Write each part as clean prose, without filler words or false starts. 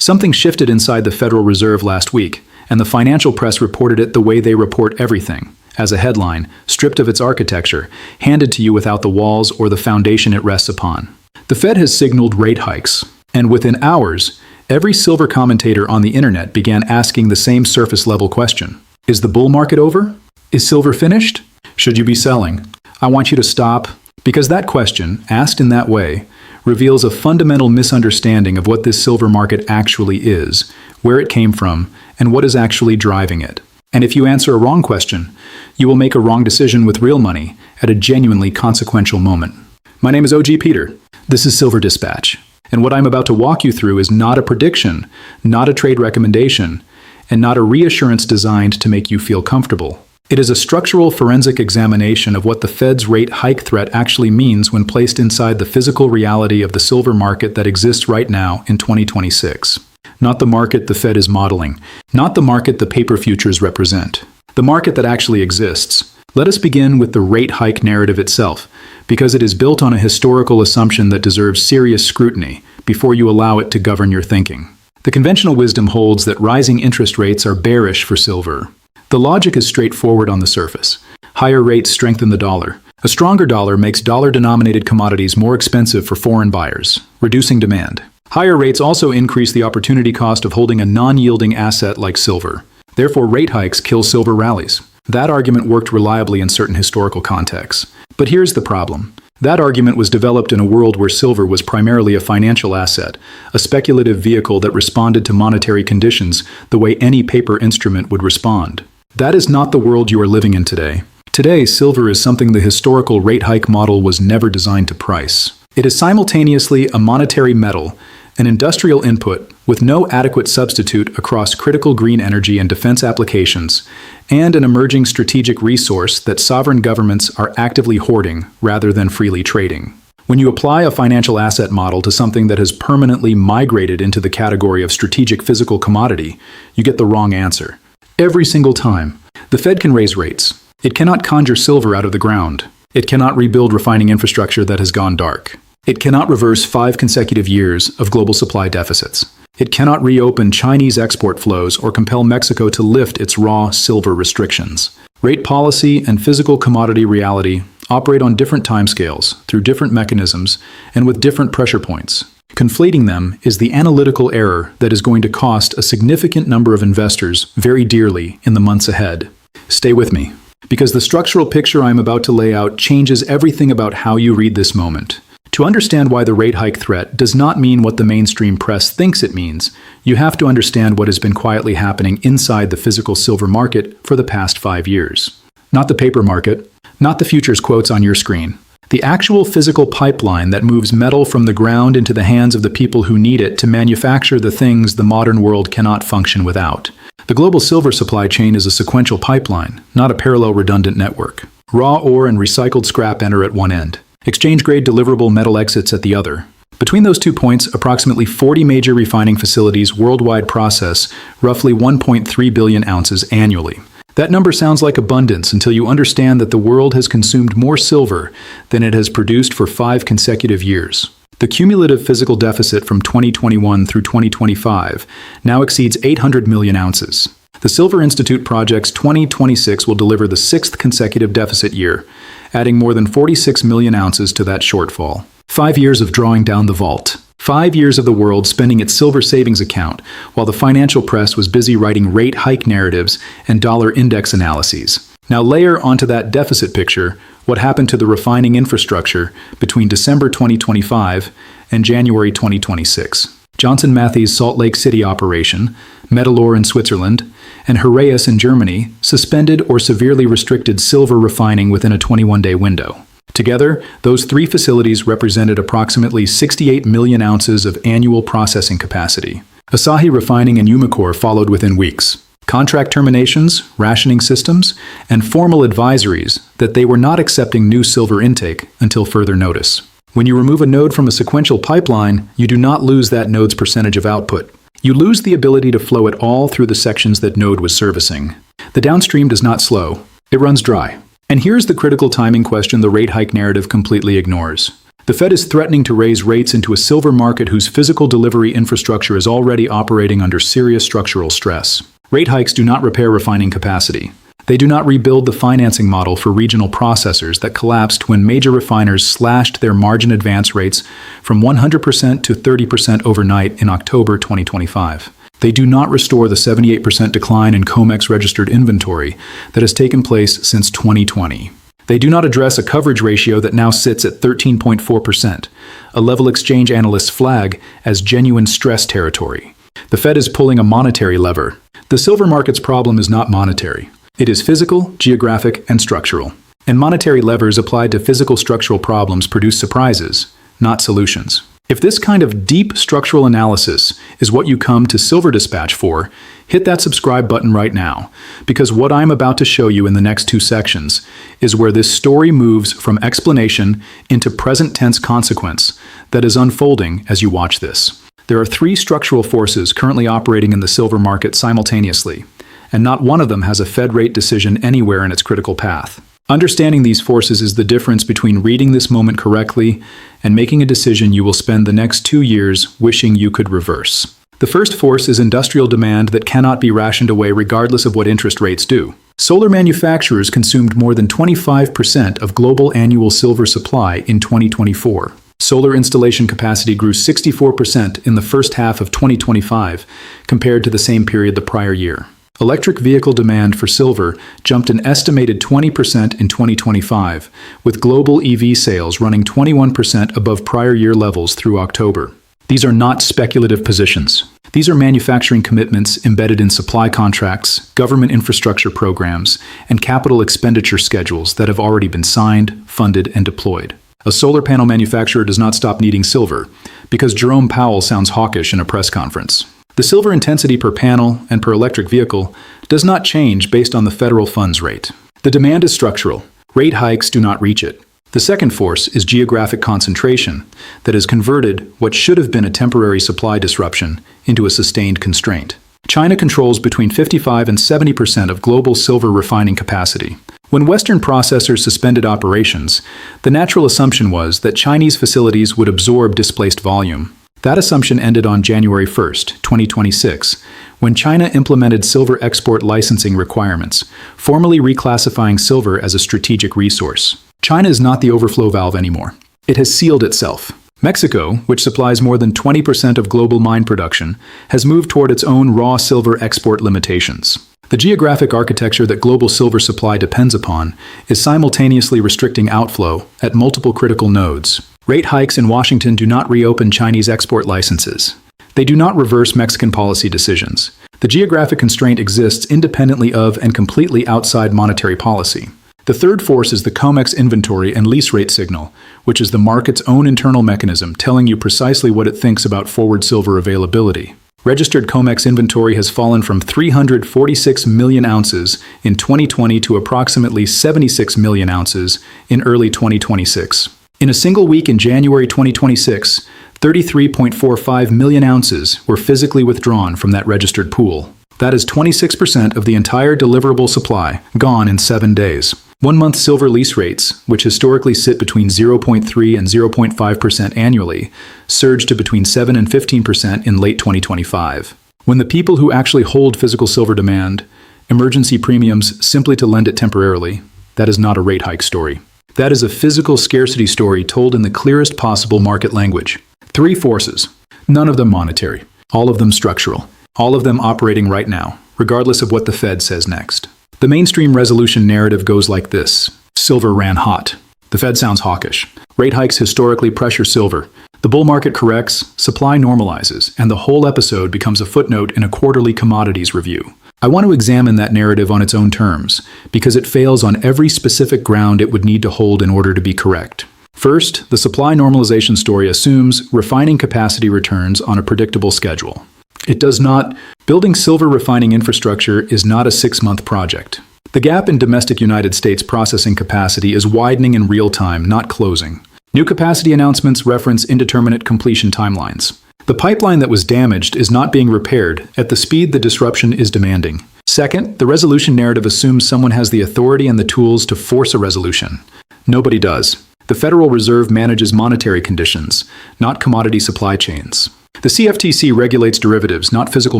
Something shifted inside the Federal Reserve last week, and the financial press reported it the way they report everything, as a headline, stripped of its architecture, handed to you without the walls or the foundation it rests upon. The Fed has signaled rate hikes, and within hours, every silver commentator on the internet began asking the same surface-level question. Is the bull market over? Is silver finished? Should you be selling? I want you to stop, because that question, asked in that way, reveals a fundamental misunderstanding of what this silver market actually is, where it came from, and what is actually driving it. And if you answer a wrong question, you will make a wrong decision with real money at a genuinely consequential moment. My name is OG Peter. This is SilverDispatch. And what I'm about to walk you through is not a prediction, not a trade recommendation, and not a reassurance designed to make you feel comfortable. It is a structural forensic examination of what the Fed's rate hike threat actually means when placed inside the physical reality of the silver market that exists right now in 2026. Not the market the Fed is modeling, not the market the paper futures represent, the market that actually exists. Let us begin with the rate hike narrative itself, because it is built on a historical assumption that deserves serious scrutiny before you allow it to govern your thinking. The conventional wisdom holds that rising interest rates are bearish for silver. The logic is straightforward on the surface. Higher rates strengthen the dollar. A stronger dollar makes dollar-denominated commodities more expensive for foreign buyers, reducing demand. Higher rates also increase the opportunity cost of holding a non-yielding asset like silver. Therefore, rate hikes kill silver rallies. That argument worked reliably in certain historical contexts. But here's the problem. That argument was developed in a world where silver was primarily a financial asset, a speculative vehicle that responded to monetary conditions the way any paper instrument would respond. That is not the world you are living in today. Today, silver is something the historical rate hike model was never designed to price. It is simultaneously a monetary metal, an industrial input with no adequate substitute across critical green energy and defense applications, and an emerging strategic resource that sovereign governments are actively hoarding rather than freely trading. When you apply a financial asset model to something that has permanently migrated into the category of strategic physical commodity, you get the wrong answer. Every single time. The Fed can raise rates. It cannot conjure silver out of the ground. It cannot rebuild refining infrastructure that has gone dark. It cannot reverse 5 consecutive years of global supply deficits. It cannot reopen Chinese export flows or compel Mexico to lift its raw silver restrictions. Rate policy and physical commodity reality operate on different timescales, through different mechanisms, and with different pressure points. Conflating them is the analytical error that is going to cost a significant number of investors very dearly in the months ahead. Stay with me, because the structural picture I'm about to lay out changes everything about how you read this moment. To understand why the rate hike threat does not mean what the mainstream press thinks it means, you have to understand what has been quietly happening inside the physical silver market for the past 5 years. Not the paper market, not the futures quotes on your screen. The actual physical pipeline that moves metal from the ground into the hands of the people who need it to manufacture the things the modern world cannot function without. The global silver supply chain is a sequential pipeline, not a parallel redundant network. Raw ore and recycled scrap enter at one end. Exchange-grade deliverable metal exits at the other. Between those 2 points, approximately 40 major refining facilities worldwide process roughly 1.3 billion ounces annually. That number sounds like abundance until you understand that the world has consumed more silver than it has produced for 5 consecutive years. The cumulative physical deficit from 2021 through 2025 now exceeds 800 million ounces. The Silver Institute projects 2026 will deliver the 6th consecutive deficit year, adding more than 46 million ounces to that shortfall. 5 years of drawing down the vault. 5 years of the world spending its silver savings account, while the financial press was busy writing rate hike narratives and dollar index analyses. Now layer onto that deficit picture what happened to the refining infrastructure between December 2025 and January 2026. Johnson Matthey's Salt Lake City operation, Metalor in Switzerland, and Heraeus in Germany suspended or severely restricted silver refining within a 21-day window. Together, those 3 facilities represented approximately 68 million ounces of annual processing capacity. Asahi Refining and Umicore followed within weeks. Contract terminations, rationing systems, and formal advisories that they were not accepting new silver intake until further notice. When you remove a node from a sequential pipeline, you do not lose that node's percentage of output. You lose the ability to flow it all through the sections that node was servicing. The downstream does not slow. It runs dry. And here's the critical timing question the rate hike narrative completely ignores. The Fed is threatening to raise rates into a silver market whose physical delivery infrastructure is already operating under serious structural stress. Rate hikes do not repair refining capacity. They do not rebuild the financing model for regional processors that collapsed when major refiners slashed their margin advance rates from 100% to 30% overnight in October 2025. They do not restore the 78% decline in COMEX registered inventory that has taken place since 2020. They do not address a coverage ratio that now sits at 13.4%, a level exchange analysts flag as genuine stress territory. The Fed is pulling a monetary lever. The silver market's problem is not monetary. It is physical, geographic, and structural. And monetary levers applied to physical structural problems produce surprises, not solutions. If this kind of deep structural analysis is what you come to SilverDispatch for, hit that subscribe button right now, because what I'm about to show you in the next 2 sections is where this story moves from explanation into present tense consequence that is unfolding as you watch this. There are 3 structural forces currently operating in the silver market simultaneously, and not one of them has a Fed rate decision anywhere in its critical path. Understanding these forces is the difference between reading this moment correctly and making a decision you will spend the next 2 years wishing you could reverse. The first force is industrial demand that cannot be rationed away regardless of what interest rates do. Solar manufacturers consumed more than 25% of global annual silver supply in 2024. Solar installation capacity grew 64% in the first half of 2025 compared to the same period the prior year. Electric vehicle demand for silver jumped an estimated 20% in 2025, with global EV sales running 21% above prior year levels through October. These are not speculative positions. These are manufacturing commitments embedded in supply contracts, government infrastructure programs, and capital expenditure schedules that have already been signed, funded, and deployed. A solar panel manufacturer does not stop needing silver because Jerome Powell sounds hawkish in a press conference. The silver intensity per panel and per electric vehicle does not change based on the federal funds rate. The demand is structural. Rate hikes do not reach it. The second force is geographic concentration that has converted what should have been a temporary supply disruption into a sustained constraint. China controls between 55 and 70% of global silver refining capacity. When Western processors suspended operations, the natural assumption was that Chinese facilities would absorb displaced volume. That assumption ended on January 1, 2026, when China implemented silver export licensing requirements, formally reclassifying silver as a strategic resource. China is not the overflow valve anymore. It has sealed itself. Mexico, which supplies more than 20% of global mine production, has moved toward its own raw silver export limitations. The geographic architecture that global silver supply depends upon is simultaneously restricting outflow at multiple critical nodes. Rate hikes in Washington do not reopen Chinese export licenses. They do not reverse Mexican policy decisions. The geographic constraint exists independently of and completely outside monetary policy. The third force is the COMEX inventory and lease rate signal, which is the market's own internal mechanism telling you precisely what it thinks about forward silver availability. Registered COMEX inventory has fallen from 346 million ounces in 2020 to approximately 76 million ounces in early 2026. In a single week in January 2026, 33.45 million ounces were physically withdrawn from that registered pool. That is 26% of the entire deliverable supply, gone in 7 days. 1-month silver lease rates, which historically sit between 0.3 and 0.5% annually, surged to between 7 and 15% in late 2025. When the people who actually hold physical silver demand emergency premiums simply to lend it temporarily, that is not a rate hike story. That is a physical scarcity story told in the clearest possible market language. 3 forces, none of them monetary, all of them structural, all of them operating right now, regardless of what the Fed says next. The mainstream resolution narrative goes like this: silver ran hot. The Fed sounds hawkish. Rate hikes historically pressure silver. The bull market corrects, supply normalizes, and the whole episode becomes a footnote in a quarterly commodities review. I want to examine that narrative on its own terms, because it fails on every specific ground it would need to hold in order to be correct. First, the supply normalization story assumes refining capacity returns on a predictable schedule. It does not. Building silver refining infrastructure is not a 6-month project. The gap in domestic United States processing capacity is widening in real time, not closing. New capacity announcements reference indeterminate completion timelines. The pipeline that was damaged is not being repaired at the speed the disruption is demanding. Second, the resolution narrative assumes someone has the authority and the tools to force a resolution. Nobody does. The Federal Reserve manages monetary conditions, not commodity supply chains. The CFTC regulates derivatives, not physical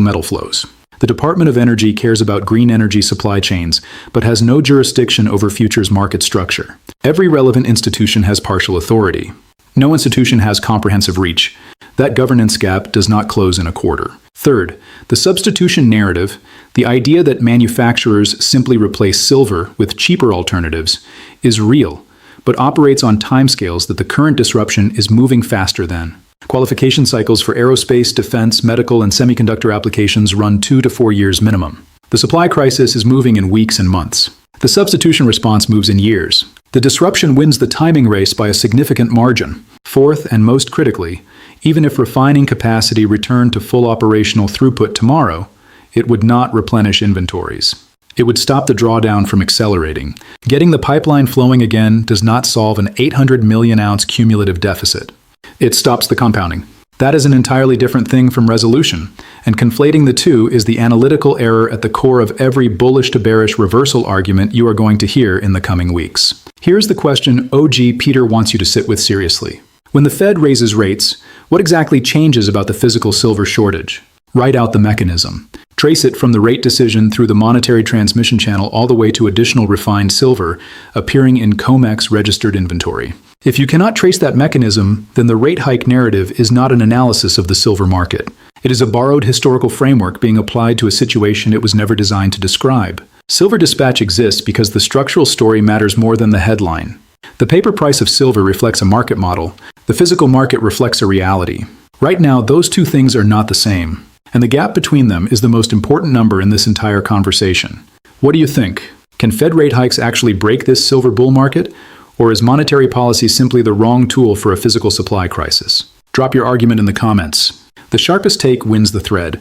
metal flows. The Department of Energy cares about green energy supply chains, but has no jurisdiction over futures market structure. Every relevant institution has partial authority. No institution has comprehensive reach. That governance gap does not close in a quarter. Third, the substitution narrative, the idea that manufacturers simply replace silver with cheaper alternatives, is real, but operates on timescales that the current disruption is moving faster than. Qualification cycles for aerospace, defense, medical, and semiconductor applications run 2 to 4 years minimum. The supply crisis is moving in weeks and months. The substitution response moves in years. The disruption wins the timing race by a significant margin. Fourth, and most critically, even if refining capacity returned to full operational throughput tomorrow, it would not replenish inventories. It would stop the drawdown from accelerating. Getting the pipeline flowing again does not solve an 800 million ounce cumulative deficit. It stops the compounding. That is an entirely different thing from resolution, and conflating the two is the analytical error at the core of every bullish to bearish reversal argument you are going to hear in the coming weeks. Here's the question OG Peter wants you to sit with seriously. When the Fed raises rates, what exactly changes about the physical silver shortage? Write out the mechanism. Trace it from the rate decision through the monetary transmission channel all the way to additional refined silver appearing in COMEX registered inventory. If you cannot trace that mechanism, then the rate hike narrative is not an analysis of the silver market. It is a borrowed historical framework being applied to a situation it was never designed to describe. SilverDispatch exists because the structural story matters more than the headline. The paper price of silver reflects a market model. The physical market reflects a reality. Right now, those two things are not the same. And the gap between them is the most important number in this entire conversation. What do you think? Can Fed rate hikes actually break this silver bull market? Or is monetary policy simply the wrong tool for a physical supply crisis? Drop your argument in the comments. The sharpest take wins the thread.